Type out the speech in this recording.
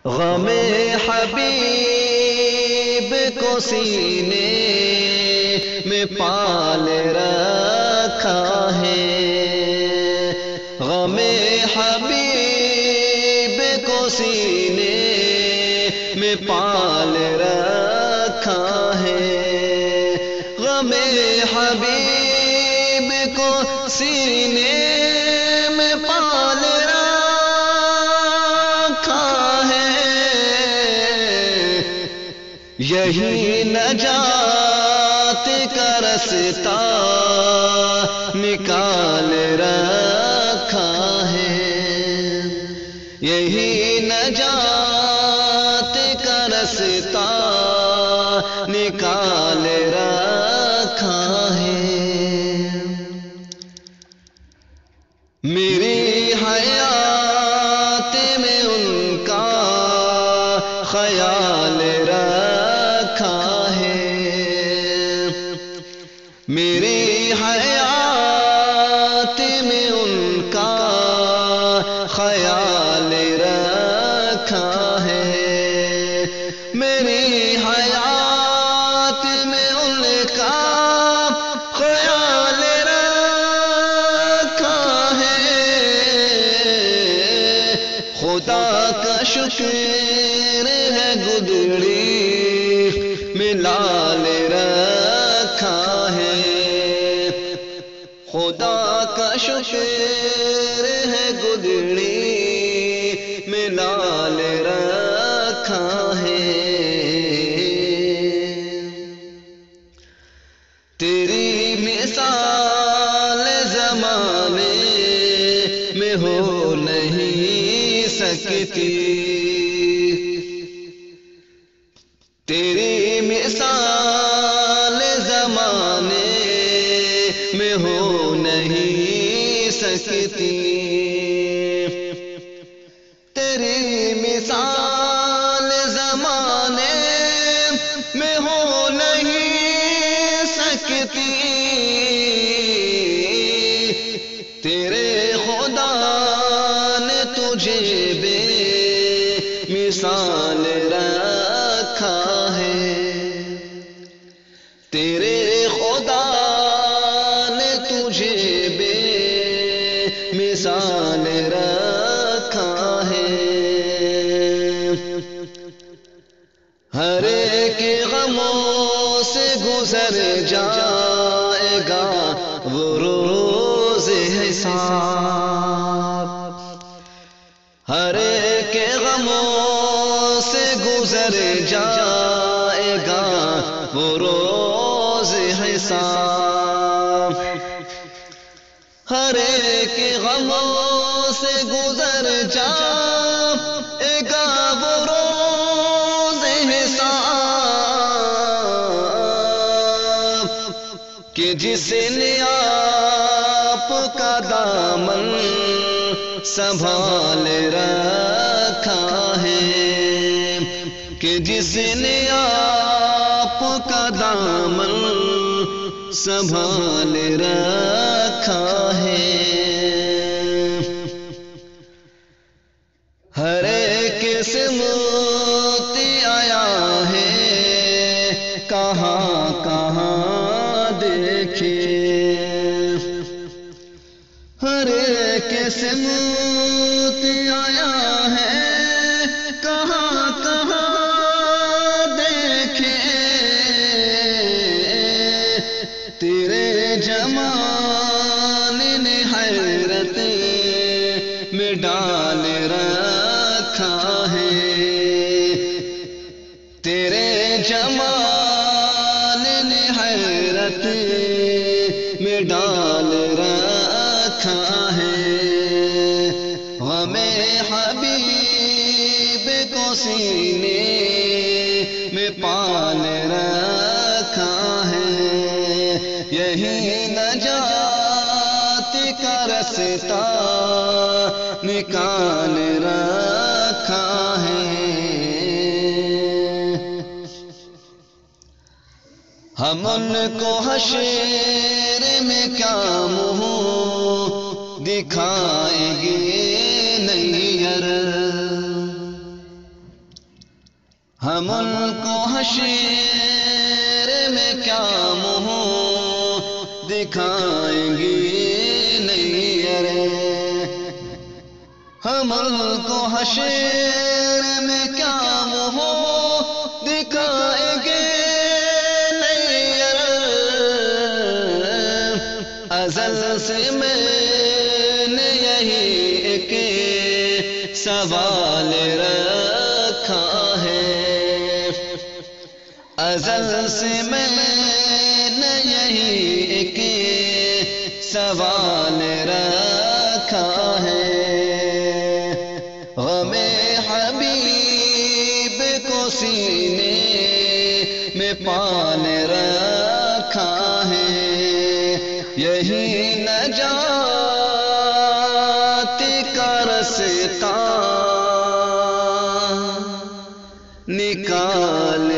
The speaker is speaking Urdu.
غم حبیب کو سینے میں پال رکھا ہے، غم حبیب کو سینے میں پال رکھا ہے، غم حبیب کو سینے میں پال رکھا ہے، یہی نجات کا رستہ نکال رکھا ہے، یہی نجات کا رستہ نکال رکھا ہے، میری حیات میں ان کا خیال رکھا ہے، میری حیات میں ان کا خیال رکھا ہے، میری حیات میں ان کا خیال رکھا ہے، خدا کا شکر ہے گدڑی میں لال رکھا ہے، خدا کا شکر ہے گدڑی میں لال رکھا ہے، تیری مثال زمانے میں ہو نہیں سکتی، تیری مثال زمانے میں ہو نہیں سکتی، تیری مثال زمانے میں ہو نہیں سکتی، تیرے خدا نے تجھے بے مثال رکھا ہے، تیرے خدا نے تجھے بے مثال رکھا ہے، ہر ایک غموں سے گزر جائے گا وہ روز حساب، ہر ایک غموں سے گزر جائے گا وہ روز حساب، ہر ایک غموں سے گزر جائے گا وہ روز حساب، کہ جس نے آپ کا دامن سنبھال رکھا ہے، کہ جس نے آپ کا دامن سنبھال رکھا ہے، ہر ایک سمت آیا ہے کہاں کہاں دیکھے، ہر ایک سمت آیا ہے کہاں کہاں دیکھے، تیرے جمال نے حیرت میں ڈال رکھا ہے، تیرے جمال نے حیرت میں ڈال رکھا ہے، غم حبیب کو سینے میں پال رکھا ہے، یہی نجات کا رستہ نکال رکھا ہے، ہم ان کو حشر میں کیا منہ دکھائیں گے نہیں، ہم ان کو حشر میں کیا منہ دکھائیں گے نہیں ارے، ہم ان کو حشر میں کیا منہ دکھائیں گے نہیں ارے، ازل سے میں نے یہی ایک سوال رکھا ہے، ازل سے میں نے یہی ایک سوال رکھا ہے، غم حبیب کو سینے میں پال رکھا ہے، یہی نجات کا رستہ نکال